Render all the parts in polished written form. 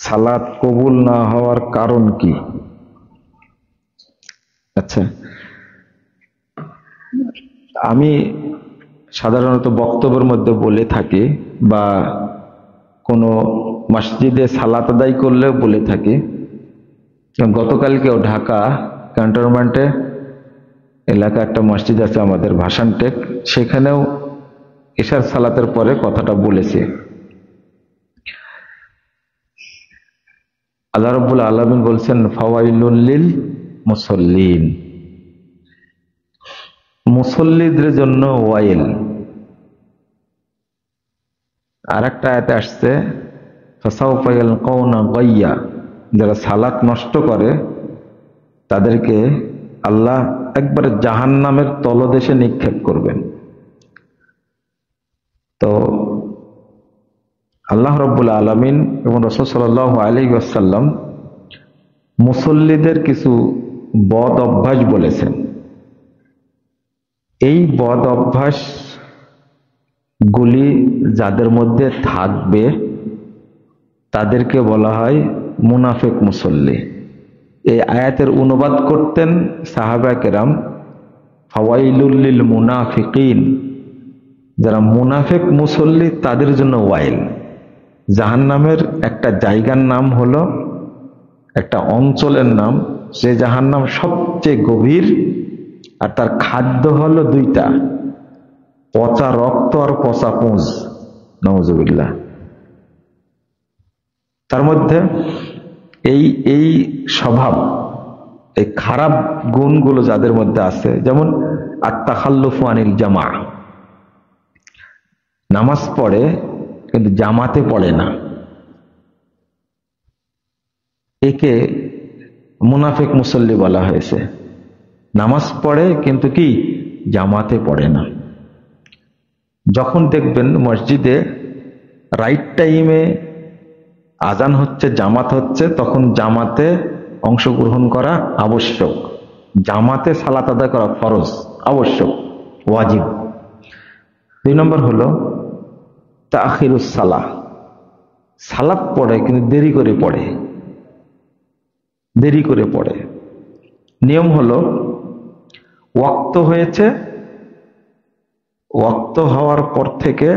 সালাত কবুল না হওয়ার কারণ কি? আচ্ছা, আমি সাধারণত বক্তব্যের মধ্যে বলে থাকি বা কোনো মসজিদে সালাত আদায় করলেও বলে থাকি। গতকালকেও ঢাকা ক্যান্টনমেন্টে এলাকা একটা মসজিদ আছে আমাদের ভাসানটেক, সেখানেও ইশার সালাতের পরে কথাটা বলেছি। আল্লাহ রাব্বুল আলামিন বলছেন ফাওয়াইলুল লিল মুসাল্লিন, মুসল্লিদের জন্য ওয়াইল। আর একটা আয়াতে আসছে ফাসাউফা ইয়ালকাউনা গাইয়া, যারা সালাত নষ্ট করে তাদেরকে আল্লাহ একবারে জাহান্নামের তলদেশে নিক্ষেপ করবেন। তো আল্লাহ রাব্বুল আলামিন এবং রাসূল সাল্লাল্লাহু আলাইহি ওয়াসাল্লাম মুসল্লিদের কিছু বদ অভ্যাস বলেছেন। এই বদ অভ্যাস গুলি যাদের মধ্যে থাকবে তাদেরকে বলা হয় মুনাফিক মুসল্লি। এই আয়াতের অনুবাদ করতেন সাহাবা কেরাম ফাওয়াইলুল লিল মুনাফিকিন, যারা মুনাফিক মুসল্লি তাদের জন্য ওয়াইল। জাহান্নামের একটা জায়গার নাম হলো, একটা অঞ্চলের নাম, যে জাহান্নাম সবচেয়ে গভীর, আর তার খাদ্য হলো দুইটা, পচা রক্ত আর পচা পুঁজ, নাউজুবিল্লাহ। তার মধ্যে এই এই স্বভাব, এই খারাপ গুণগুলো যাদের মধ্যে আছে, যেমন আত-তাখাল্লুফু আনিল জামা, নামাজ পড়ে কিন্তু জামাতে পড়ে না, একে মুনাফিক মুসল্লি বলা হয়েছে। নামাজ পড়ে কিন্তু কি জামাতে পড়ে না। যখন দেখবেন মসজিদে রাইট টাইমে আজান হচ্ছে, জামাত হচ্ছে, তখন জামাতে অংশগ্রহণ করা আবশ্যক। জামাতে সালাত আদায় করা ফরজ, আবশ্যক, ওয়াজিব। 2 নম্বর হলো তাখিরুস সালাহ, সালাত পড়ে কিন্তু দেরি করে পড়ে, দেরি করে পড়ে। নিয়ম হলো ওয়াক্ত হয়েছে, ওয়াক্ত হওয়ার পর থেকে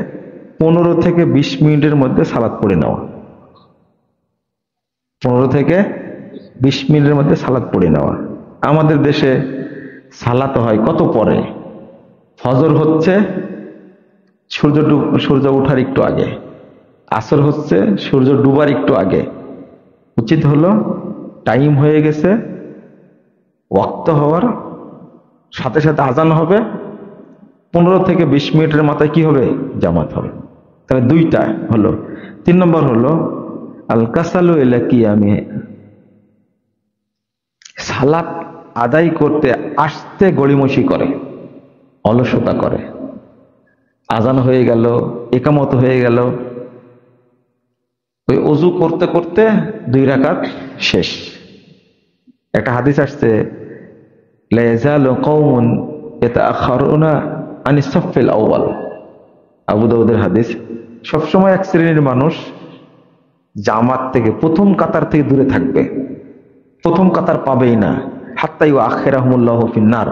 15 থেকে 20 মিনিটের মধ্যে সালাত পড়ে নেওয়া, 15 থেকে 20 মিনিটের মধ্যে সালাত পড়ে নেওয়া। আমাদের দেশে সালাত হয় কত পরে, ফজর হচ্ছে সূর্য ওঠার একটু আগে, আসর হচ্ছে সূর্য ডুবার একটু আগে। উচিত হলো টাইম হয়ে গেছে, ওয়াক্ত হওয়ার সাথে সাথে আজান হবে, 15 থেকে 20 মিনিটের মাথায় কি হবে, জামাত হবে। তাহলে দুইটা হলো। 3 নম্বর হলো আল কাসালু ইলা কিয়ামি, সালাত আদায় করতে আসতে গড়িমসি করে, অলসতা করে। আজান হয়ে গেল, ইকামত হয়ে গেল, ওই ওযু করতে করতে 2 রাকাত শেষ। একটা হাদিস আসছে লা ইয়াজালু কওমুন ইয়াতাআখারুনা আনিস সাফফিল আউয়াল, আবু দাউদের হাদিস। সবসময় এক শ্রেণীর মানুষ জামাত থেকে, প্রথম কাতার থেকে দূরে থাকবে, প্রথম কাতার পাবেই না, হাত্তা ইউআখিরাহুমুল্লাহু ফিন্নার।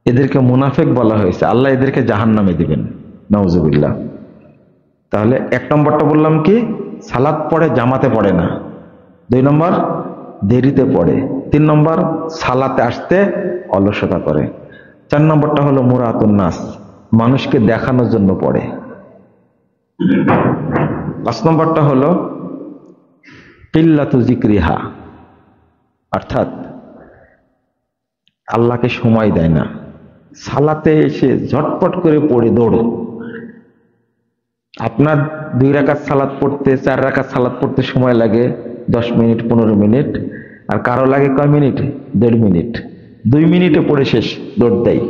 এদেরকে মুনাফিক বলা হয়েছে, আল্লাহ এদেরকে জাহান্নামে দিবেন, নাউজুবিল্লাহ। তাহলে 1 নম্বরটা বললাম কি, সালাত পড়ে জামাতে পড়ে না। 2 নম্বর দেরিতে পড়ে। 3 নম্বর সালাতে আসতে অলসতা করে। 4 নম্বরটা হলো মুরাতুন নাস, মানুষকে দেখানোর জন্য পড়ে। 5 নম্বরটা হলো কিল্লাতু যিকরিহা, অর্থাৎ আল্লাহকে সময় দেয় না, সালাতে এসে ঝটপট করে পড়ে দৌড়ে। আপনার 2 রাকাত সালাত পড়তে, 4 রাকাত সালাত পড়তে সময় লাগে 10 মিনিট 15 মিনিট, আর কারো লাগে কয় মিনিট, 1.5 মিনিট। 2 মিনিটে পড়ে শেষ, দৌড় দেয়।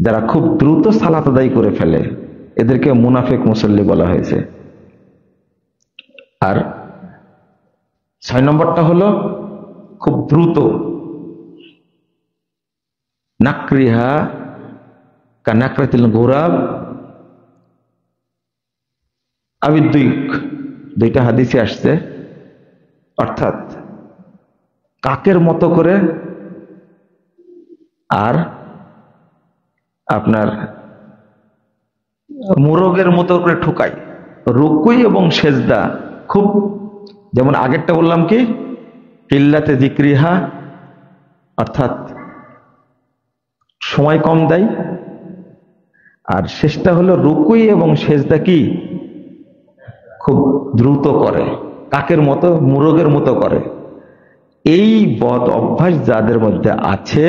যারা খুব দ্রুত সালাত আদায় করে ফেলে এদেরকে মুনাফিক মুসল্লি বলা হয়েছে। আর 6 নম্বরটা হলো খুব দ্রুত, নাকরিহা কানাকরাতিল গুরাব আবিদ্যুক, 2টা হাদিসে আসছে অর্থাৎ কাকের মতো করে আর আপনার মোরগের মতো করে ঠুকায়। রুকুই এবং সেজদা খুব, যেমন আগেরটা বললাম কি কিল্লাতে যিকরিহা, অর্থাৎ সময় কম দেয়, আর শেষটা হলো রুকুই এবং সেজদা কি খুব দ্রুত করে, কাকের মতো মোরগের মতো করে। এই বদ অভ্যাস যাদের মধ্যে আছে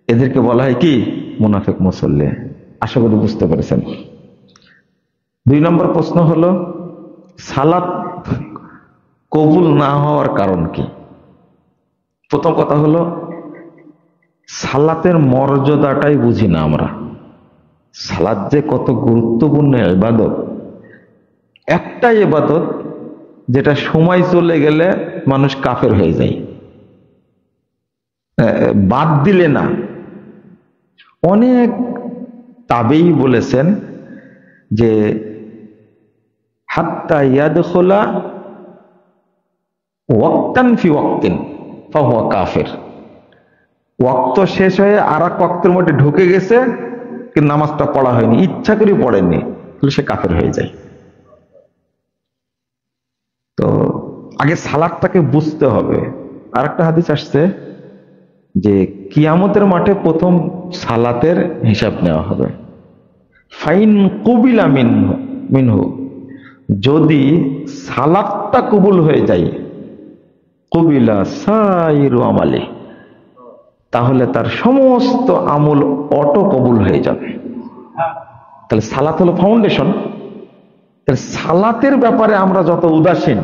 এদেরকে বলা হয় কি মুনাফিক মুসল্লি। আশা করি বুঝতে পেরেছেন। 2 নম্বর প্রশ্ন হলো সালাত কবুল না হওয়ার কারণ কি। প্রথম কথা হলো সালাতের মর্যাদাটাই বুঝি না আমরা। সালাত যে কত গুরুত্বপূর্ণ ইবাদত, একটা ইবাদত যেটা সময় চলে গেলে মানুষ কাফের হয়ে যায়, বাদ দিলে না। অনেক তাবেই বলেছেন যে হাত্তা ইয়াদখুলা ওয়াক্তান ফি ওয়াক্তিন ফাহুয়া কাফির। ওয়াক্ত শেষ হয়ে আর এক ওয়াক্তের মধ্যে ঢুকে গেছে কিন্তু নামাজটা পড়া হয়নি, ইচ্ছা করে পড়েননি, তাহলে সে কাফের হয়ে যায়। তো আগে সালাতটাকে বুঝতে হবে। আর একটা হাদিস আসছে যে কিয়ামতের মাঠে প্রথম সালাতের হিসাব নেওয়া হবে। ফাইন কুবিলা মিনহু, যদি সালাতটা কবুল হয়ে যায়, কুবিলা সাইরু আমালি, তাহলে তার সমস্ত আমল অটো কবুল হয়ে যাবে। তাহলে সালাত হলো ফাউন্ডেশন। তাহলে সালাতের ব্যাপারে আমরা যত উদাসীন,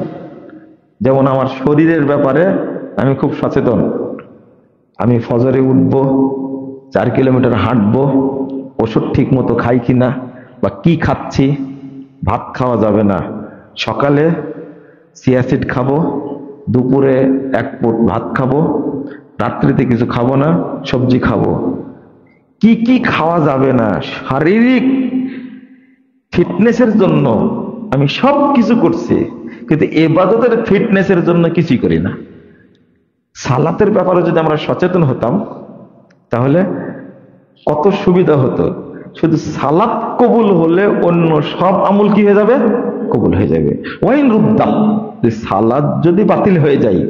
যেমন আমার শরীরের ব্যাপারে আমি খুব সচেতন, আমি ফজরে উঠবো, 4 কিলোমিটার হাঁটবো, ওষুধ ঠিক মতো খাই কিনা বা কি খাচ্ছি, ভাত খাওয়া যাবে না, সকালে চিয়াসিড খাবো, দুপুরে 1 পুট ভাত খাবো, রাত্রিতে কিছু খাবো না, সবজি খাবো, কি কি খাওয়া যাবে না, শারীরিক ফিটনেসের জন্য আমি সব কিছু করছি, কিন্তু ইবাদতের ফিটনেসের জন্য কিছুই করি না। সালাতের ব্যাপারে যদি আমরা সচেতন হতাম তাহলে কত সুবিধা হতো। শুধু সালাত কবুল হলে অন্য সব আমল কি হয়ে যাবে, কবুল হয়ে যাবে। ওয়াইন রুদ্দা, যে সালাত যদি বাতিল হয়ে যায়,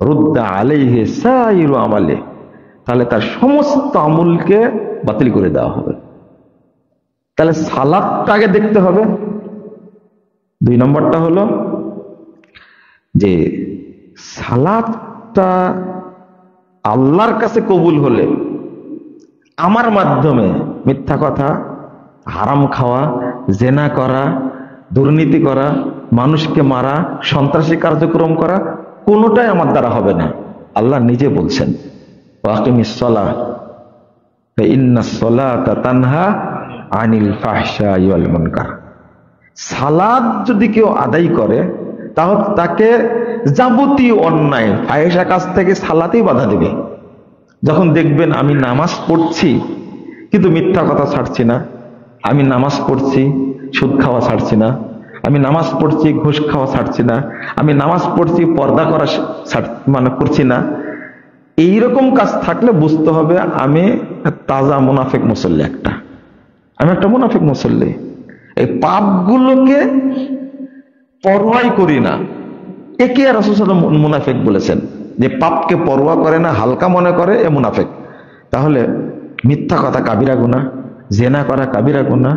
রুদ্দা আলাইহি সাইরু আমালে, তাহলে তার সমস্ত আমলকে বাতিল করে দেওয়া হবে। তাহলে সালাতটা আগে দেখতে হবে। 2 নম্বরটা হলো যে সালাতটা আল্লাহর কাছে কবুল হলে আমার মাধ্যমে মিথ্যা কথা, হারাম খাওয়া, জেনা করা, দুর্নীতি করা, মানুষকে মারা, সন্ত্রাসী কার্যক্রম করা কোনোটাই আমার দ্বারা হবে না। আল্লাহ নিজে বলছেন ওয়াকিমিস সালাহ ইন্নাস সালাতা তানহা আনিল ফাহশাই ওয়াল মুনকার। সালাত যদি কেউ আদায় করে তাহলে তাকে যাবতীয় অন্যায় ফাহিশা কাজ থেকে সালাতেই বাধা দেবে। যখন দেখবেন আমি নামাজ পড়ছি কিন্তু মিথ্যা কথা ছাড়ছি না, আমি নামাজ পড়ছি সুদ খাওয়া ছাড়ছি না, আমি নামাজ পড়ছি ঘুষ খাওয়া ছাড়ছি না, আমি নামাজ পড়ছি পর্দা করা করছি না, এইরকম কাজ থাকলে বুঝতে হবে আমি তাজা মুনাফিক মুসল্লি, আমি একটা মুনাফিক মুসল্লি। এই পাপগুলোকে পরোয়াই করি না, একে রাসূল সাল্লাল্লাহু আলাইহি ওয়াসাল্লাম মুনাফিক বলেছেন, যে পাপকে পরোয়া করে না, হালকা মনে করে, এ মুনাফিক। তাহলে মিথ্যা কথা কাবিরা গুনাহ, জেনা করা কাবিরা গুনাহ,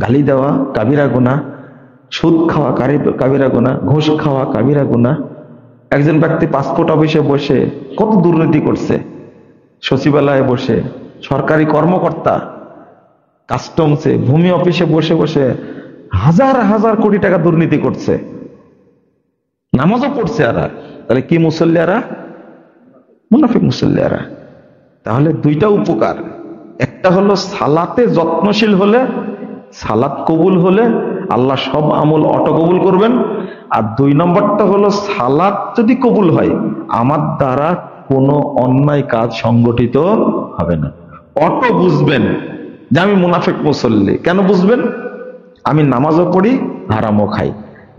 গালি দেওয়া কাবিরা গুনাহ, সুদ খাওয়া কাবিরা গুনাহ, ঘুষ খাওয়া কাবিরা গুনাহ। একজন ব্যক্তি পাসপোর্ট অফিসে বসে কত দুর্নীতি করছে, সচিবালয়ে বসে, সরকারি কর্মকর্তা, কাস্টমসে, ভূমি অফিসে বসে বসে হাজার হাজার কোটি টাকা দুর্নীতি করছে, নামাজও পড়ছে। তাহলে কি মুসল্লিয়ারা? মুনাফিক মুসল্লিয়ারা। তাহলে 2টা উপকার, একটা হলো সালাতে যত্নশীল হলে, সালাত কবুল হলে আল্লাহ সব আমল অটো কবুল করবেন। আর 2 নম্বরটা হলো সালাত যদি কবুল হয় আমার দ্বারা কোনো অন্যায় কাজ সংগঠিত হবে না। অটো বুঝবেন যে আমি মুনাফিক মুসল্লি। কেন বুঝবেন? আমি নামাজও পড়ি, হারামও খাই,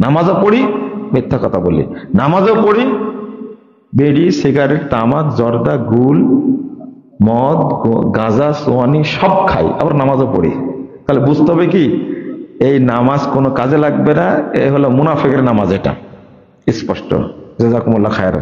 নামাজও পড়ি, মিথ্যা কথা বলি, নামাজও পড়ি, বিড়ি সিগারেট তামাক জর্দা গুল মদ গাঁজা সোয়ানি সব খাই, আবার নামাজও পড়ি। তাহলে বুঝতে হবে কি এই নামাজ কোনো কাজে লাগবে না, এ হলো মুনাফিকের নামাজ, এটা স্পষ্ট। জাযাকুমুল্লাহ খায়র।